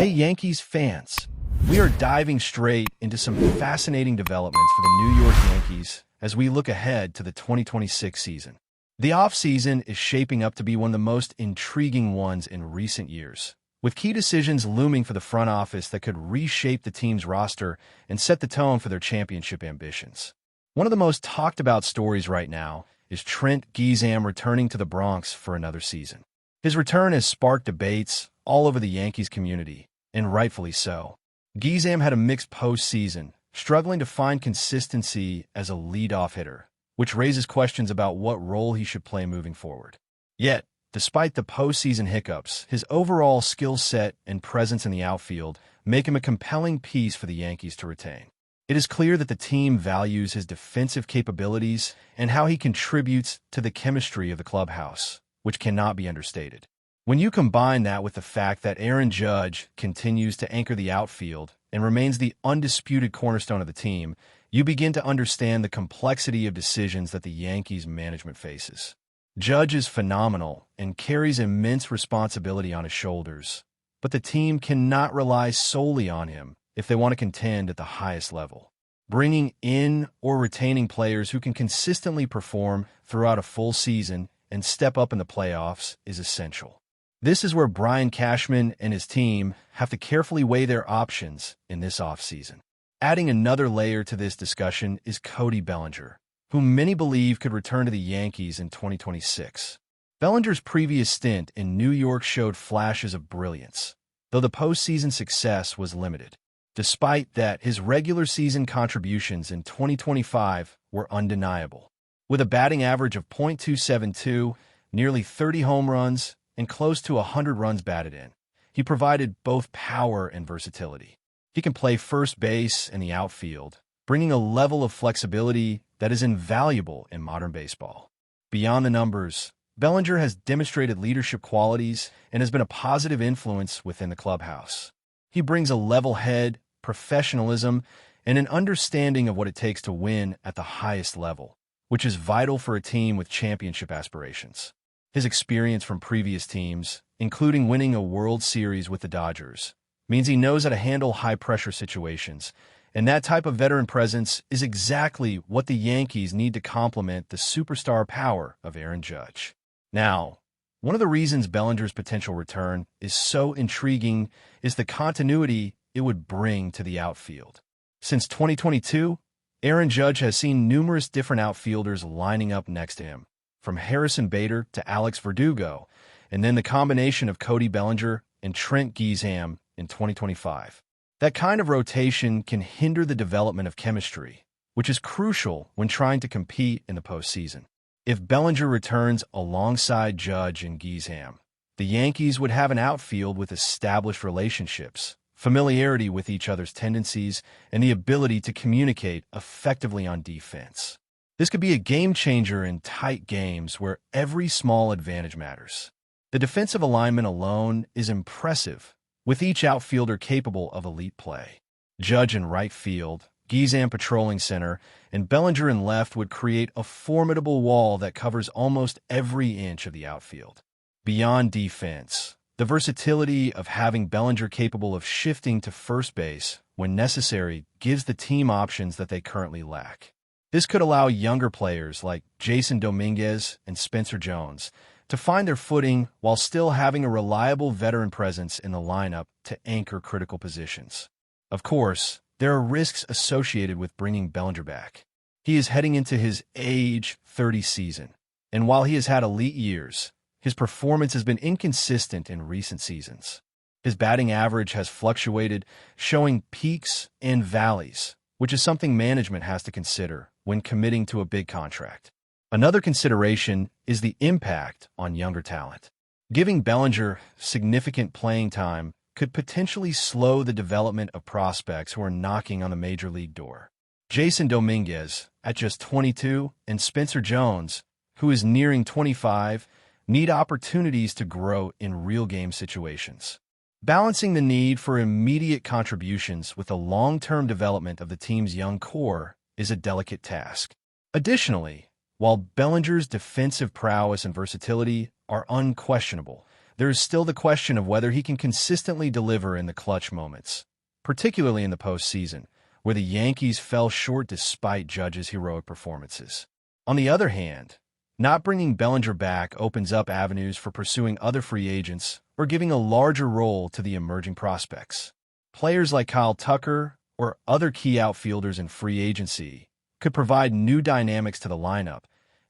Hey Yankees fans, we are diving straight into some fascinating developments for the New York Yankees as we look ahead to the 2026 season. The offseason is shaping up to be one of the most intriguing ones in recent years, with key decisions looming for the front office that could reshape the team's roster and set the tone for their championship ambitions. One of the most talked about stories right now is Trent Grisham returning to the Bronx for another season. His return has sparked debates all over the Yankees community, and rightfully so. Grisham had a mixed postseason, struggling to find consistency as a leadoff hitter, which raises questions about what role he should play moving forward. Yet, despite the postseason hiccups, his overall skill set and presence in the outfield make him a compelling piece for the Yankees to retain. It is clear that the team values his defensive capabilities and how he contributes to the chemistry of the clubhouse, which cannot be understated. When you combine that with the fact that Aaron Judge continues to anchor the outfield and remains the undisputed cornerstone of the team, you begin to understand the complexity of decisions that the Yankees management faces. Judge is phenomenal and carries immense responsibility on his shoulders, but the team cannot rely solely on him if they want to contend at the highest level. Bringing in or retaining players who can consistently perform throughout a full season and step up in the playoffs is essential. This is where Brian Cashman and his team have to carefully weigh their options in this offseason. Adding another layer to this discussion is Cody Bellinger, whom many believe could return to the Yankees in 2026. Bellinger's previous stint in New York showed flashes of brilliance, though the postseason success was limited. Despite that, his regular season contributions in 2025 were undeniable. With a batting average of .272, nearly 30 home runs, and close to 100 runs batted in, he provided both power and versatility. He can play first base and the outfield, bringing a level of flexibility that is invaluable in modern baseball. Beyond the numbers, Bellinger has demonstrated leadership qualities and has been a positive influence within the clubhouse. He brings a level head, professionalism, and an understanding of what it takes to win at the highest level, which is vital for a team with championship aspirations. His experience from previous teams, including winning a World Series with the Dodgers, means he knows how to handle high-pressure situations, and that type of veteran presence is exactly what the Yankees need to complement the superstar power of Aaron Judge. Now, one of the reasons Bellinger's potential return is so intriguing is the continuity it would bring to the outfield. Since 2022, Aaron Judge has seen numerous different outfielders lining up next to him, from Harrison Bader to Alex Verdugo, and then the combination of Cody Bellinger and Trent Grisham in 2025. That kind of rotation can hinder the development of chemistry, which is crucial when trying to compete in the postseason. If Bellinger returns alongside Judge and Grisham, the Yankees would have an outfield with established relationships, familiarity with each other's tendencies, and the ability to communicate effectively on defense. This could be a game-changer in tight games where every small advantage matters. The defensive alignment alone is impressive, with each outfielder capable of elite play. Judge in right field, Grisham patrolling center, and Bellinger in left would create a formidable wall that covers almost every inch of the outfield. Beyond defense, the versatility of having Bellinger capable of shifting to first base when necessary gives the team options that they currently lack. This could allow younger players like Jasson Dominguez and Spencer Jones to find their footing while still having a reliable veteran presence in the lineup to anchor critical positions. Of course, there are risks associated with bringing Bellinger back. He is heading into his age 30 season, and while he has had elite years, his performance has been inconsistent in recent seasons. His batting average has fluctuated, showing peaks and valleys, which is something management has to consider when committing to a big contract. Another consideration is the impact on younger talent. Giving Bellinger significant playing time could potentially slow the development of prospects who are knocking on the major league door. Jasson Dominguez, at just 22, and Spencer Jones, who is nearing 25, need opportunities to grow in real-game situations. Balancing the need for immediate contributions with the long-term development of the team's young core is a delicate task. Additionally, while Bellinger's defensive prowess and versatility are unquestionable, there is still the question of whether he can consistently deliver in the clutch moments, particularly in the postseason, where the Yankees fell short despite Judge's heroic performances. On the other hand, not bringing Bellinger back opens up avenues for pursuing other free agents or giving a larger role to the emerging prospects. Players like Kyle Tucker or other key outfielders in free agency could provide new dynamics to the lineup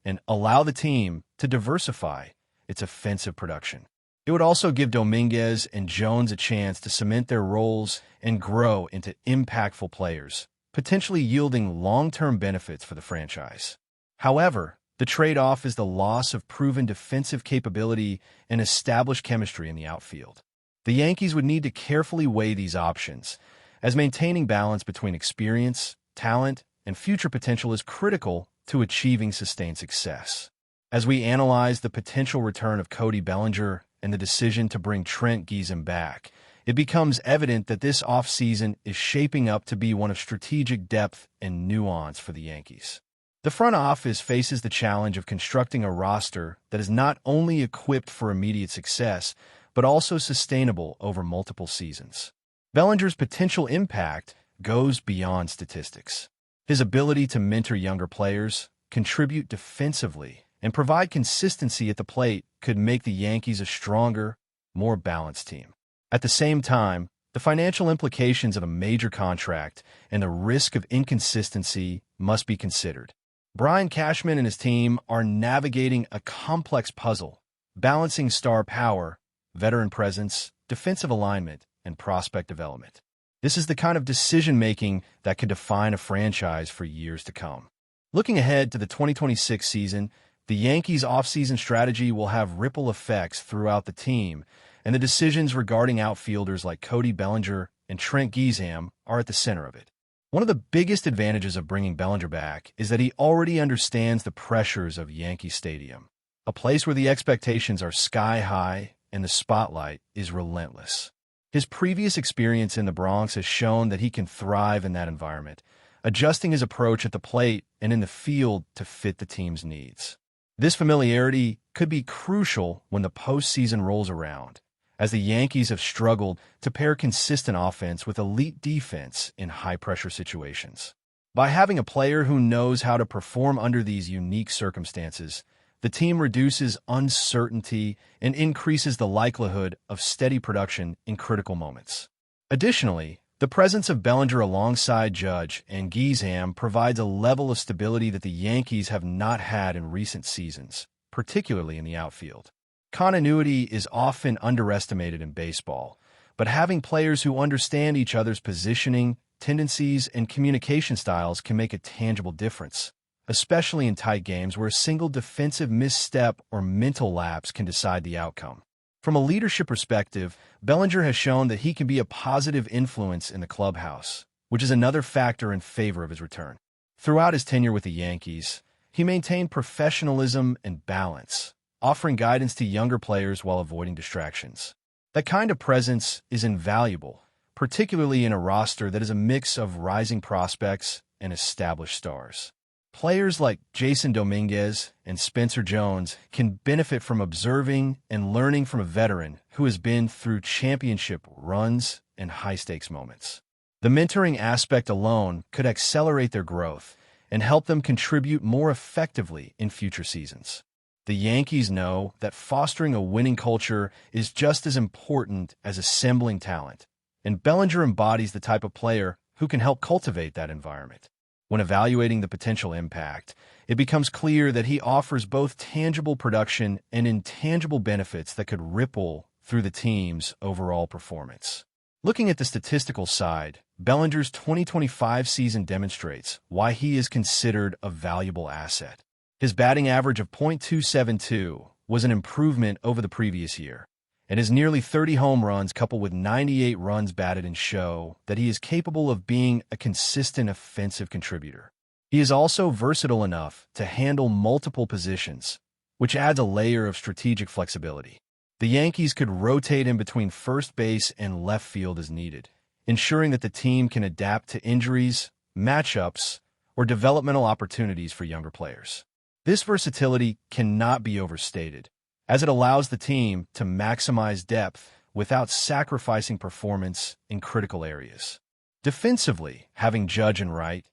and allow the team to diversify its offensive production. It would also give Dominguez and Jones a chance to cement their roles and grow into impactful players, potentially yielding long-term benefits for the franchise. However, the trade-off is the loss of proven defensive capability and established chemistry in the outfield. The Yankees would need to carefully weigh these options, as maintaining balance between experience, talent, and future potential is critical to achieving sustained success. As we analyze the potential return of Cody Bellinger and the decision to bring Trent Giesen back, it becomes evident that this offseason is shaping up to be one of strategic depth and nuance for the Yankees. The front office faces the challenge of constructing a roster that is not only equipped for immediate success, but also sustainable over multiple seasons. Bellinger's potential impact goes beyond statistics. His ability to mentor younger players, contribute defensively, and provide consistency at the plate could make the Yankees a stronger, more balanced team. At the same time, the financial implications of a major contract and the risk of inconsistency must be considered. Brian Cashman and his team are navigating a complex puzzle, balancing star power, veteran presence, defensive alignment, and prospect development. This is the kind of decision-making that could define a franchise for years to come. Looking ahead to the 2026 season, the Yankees' offseason strategy will have ripple effects throughout the team, and the decisions regarding outfielders like Cody Bellinger and Trent Giesen are at the center of it. One of the biggest advantages of bringing Bellinger back is that he already understands the pressures of Yankee Stadium, a place where the expectations are sky high and the spotlight is relentless. His previous experience in the Bronx has shown that he can thrive in that environment, adjusting his approach at the plate and in the field to fit the team's needs. This familiarity could be crucial when the postseason rolls around, as the Yankees have struggled to pair consistent offense with elite defense in high-pressure situations. By having a player who knows how to perform under these unique circumstances, the team reduces uncertainty and increases the likelihood of steady production in critical moments. Additionally, the presence of Bellinger alongside Judge and Giesen provides a level of stability that the Yankees have not had in recent seasons, particularly in the outfield. Continuity is often underestimated in baseball, but having players who understand each other's positioning, tendencies, and communication styles can make a tangible difference, especially in tight games where a single defensive misstep or mental lapse can decide the outcome. From a leadership perspective, Bellinger has shown that he can be a positive influence in the clubhouse, which is another factor in favor of his return. Throughout his tenure with the Yankees, he maintained professionalism and balance, offering guidance to younger players while avoiding distractions. That kind of presence is invaluable, particularly in a roster that is a mix of rising prospects and established stars. Players like Jason Dominguez and Spencer Jones can benefit from observing and learning from a veteran who has been through championship runs and high-stakes moments. The mentoring aspect alone could accelerate their growth and help them contribute more effectively in future seasons. The Yankees know that fostering a winning culture is just as important as assembling talent, and Bellinger embodies the type of player who can help cultivate that environment. When evaluating the potential impact, it becomes clear that he offers both tangible production and intangible benefits that could ripple through the team's overall performance. Looking at the statistical side, Bellinger's 2025 season demonstrates why he is considered a valuable asset. His batting average of .272 was an improvement over the previous year, and his nearly 30 home runs coupled with 98 runs batted in show that he is capable of being a consistent offensive contributor. He is also versatile enough to handle multiple positions, which adds a layer of strategic flexibility. The Yankees could rotate him between first base and left field as needed, ensuring that the team can adapt to injuries, matchups, or developmental opportunities for younger players. This versatility cannot be overstated, as it allows the team to maximize depth without sacrificing performance in critical areas. Defensively, having Judge in right,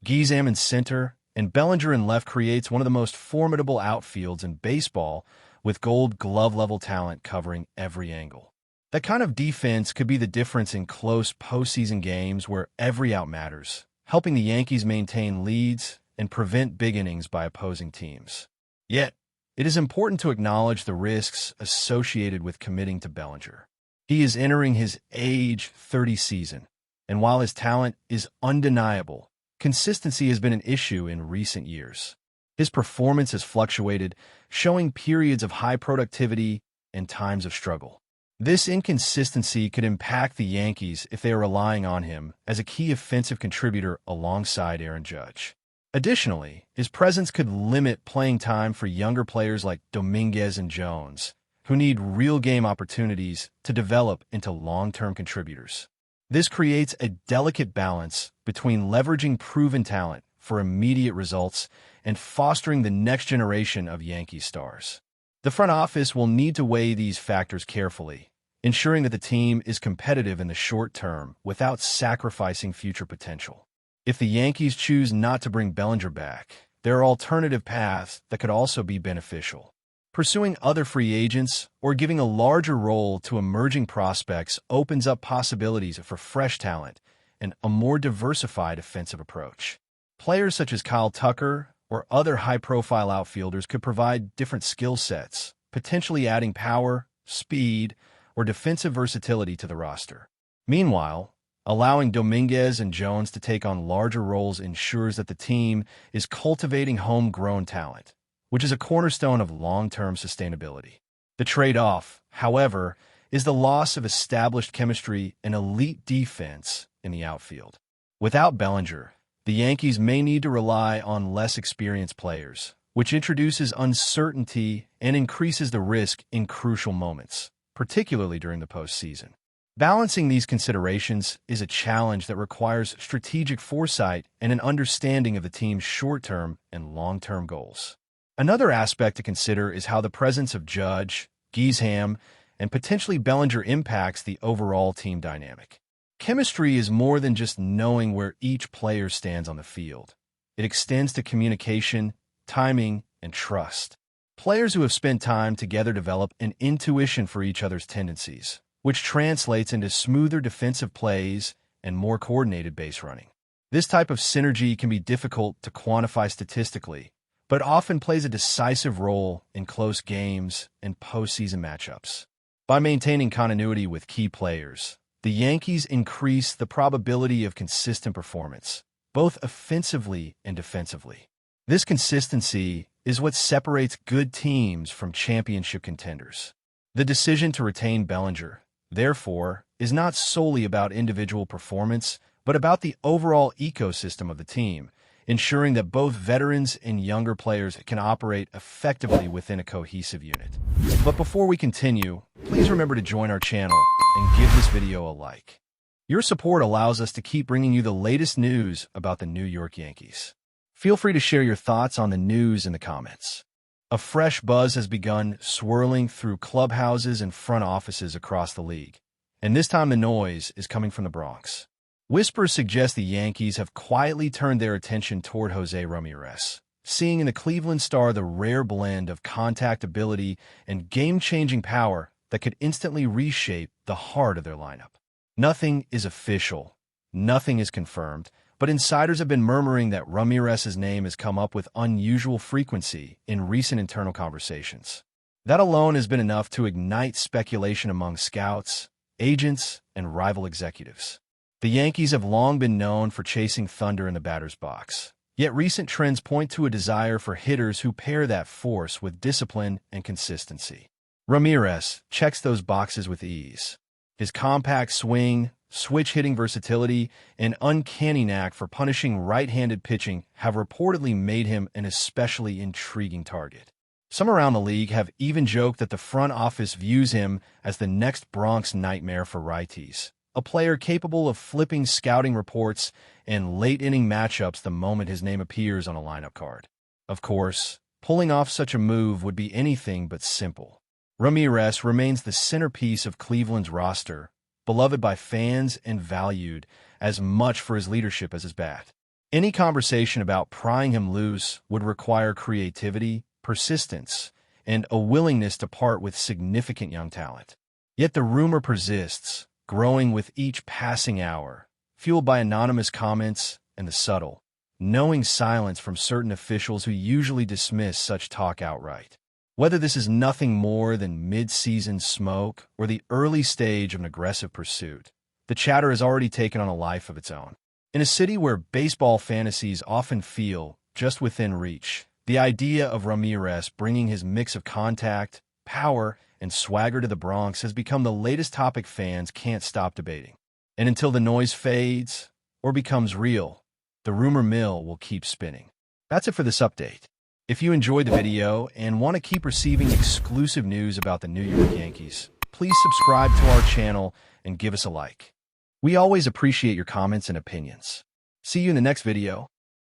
Gizam in center, and Bellinger in left creates one of the most formidable outfields in baseball, with Gold Glove-level talent covering every angle. That kind of defense could be the difference in close postseason games where every out matters, helping the Yankees maintain leads and prevent big innings by opposing teams. Yet, it is important to acknowledge the risks associated with committing to Bellinger. He is entering his age 30 season, and while his talent is undeniable, consistency has been an issue in recent years. His performance has fluctuated, showing periods of high productivity and times of struggle. This inconsistency could impact the Yankees if they are relying on him as a key offensive contributor alongside Aaron Judge. Additionally, his presence could limit playing time for younger players like Dominguez and Jones, who need real game opportunities to develop into long-term contributors. This creates a delicate balance between leveraging proven talent for immediate results and fostering the next generation of Yankee stars. The front office will need to weigh these factors carefully, ensuring that the team is competitive in the short term without sacrificing future potential. If the Yankees choose not to bring Bellinger back, there are alternative paths that could also be beneficial. Pursuing other free agents or giving a larger role to emerging prospects opens up possibilities for fresh talent and a more diversified offensive approach. Players such as Kyle Tucker or other high-profile outfielders could provide different skill sets, potentially adding power, speed, or defensive versatility to the roster. Meanwhile, allowing Dominguez and Jones to take on larger roles ensures that the team is cultivating homegrown talent, which is a cornerstone of long-term sustainability. The trade-off, however, is the loss of established chemistry and elite defense in the outfield. Without Bellinger, the Yankees may need to rely on less experienced players, which introduces uncertainty and increases the risk in crucial moments, particularly during the postseason. Balancing these considerations is a challenge that requires strategic foresight and an understanding of the team's short-term and long-term goals. Another aspect to consider is how the presence of Judge, Gizam, and potentially Bellinger impacts the overall team dynamic. Chemistry is more than just knowing where each player stands on the field. It extends to communication, timing, and trust. Players who have spent time together develop an intuition for each other's tendencies, which translates into smoother defensive plays and more coordinated base running. This type of synergy can be difficult to quantify statistically, but often plays a decisive role in close games and postseason matchups. By maintaining continuity with key players, the Yankees increase the probability of consistent performance, both offensively and defensively. This consistency is what separates good teams from championship contenders. The decision to retain Bellinger, therefore, is not solely about individual performance, but about the overall ecosystem of the team, ensuring that both veterans and younger players can operate effectively within a cohesive unit. But before we continue, please remember to join our channel and give this video a like. Your support allows us to keep bringing you the latest news about the New York Yankees. Feel free to share your thoughts on the news in the comments. A fresh buzz has begun swirling through clubhouses and front offices across the league, and this time the noise is coming from the Bronx. Whispers suggest the Yankees have quietly turned their attention toward JOSÉ Ramírez, seeing in the Cleveland star the rare blend of contact ability and game-changing power that could instantly reshape the heart of their lineup. Nothing is official, nothing is confirmed, but insiders have been murmuring that Ramírez's name has come up with unusual frequency in recent internal conversations. That alone has been enough to ignite speculation among scouts, agents, and rival executives. The Yankees have long been known for chasing thunder in the batter's box, yet recent trends point to a desire for hitters who pair that force with discipline and consistency. Ramirez checks those boxes with ease. His compact swing, switch-hitting versatility, and uncanny knack for punishing right-handed pitching have reportedly made him an especially intriguing target. Some around the league have even joked that the front office views him as the next Bronx nightmare for righties, a player capable of flipping scouting reports and late-inning matchups the moment his name appears on a lineup card. Of course, pulling off such a move would be anything but simple. Ramirez remains the centerpiece of Cleveland's roster, beloved by fans and valued as much for his leadership as his bat. Any conversation about prying him loose would require creativity, persistence, and a willingness to part with significant young talent. Yet the rumor persists, growing with each passing hour, fueled by anonymous comments and the subtle, knowing silence from certain officials who usually dismiss such talk outright. Whether this is nothing more than mid-season smoke or the early stage of an aggressive pursuit, the chatter has already taken on a life of its own. In a city where baseball fantasies often feel just within reach, the idea of Ramirez bringing his mix of contact, power, and swagger to the Bronx has become the latest topic fans can't stop debating. And until the noise fades or becomes real, the rumor mill will keep spinning. That's it for this update. If you enjoyed the video and want to keep receiving exclusive news about the New York Yankees, please subscribe to our channel and give us a like. We always appreciate your comments and opinions. See you in the next video.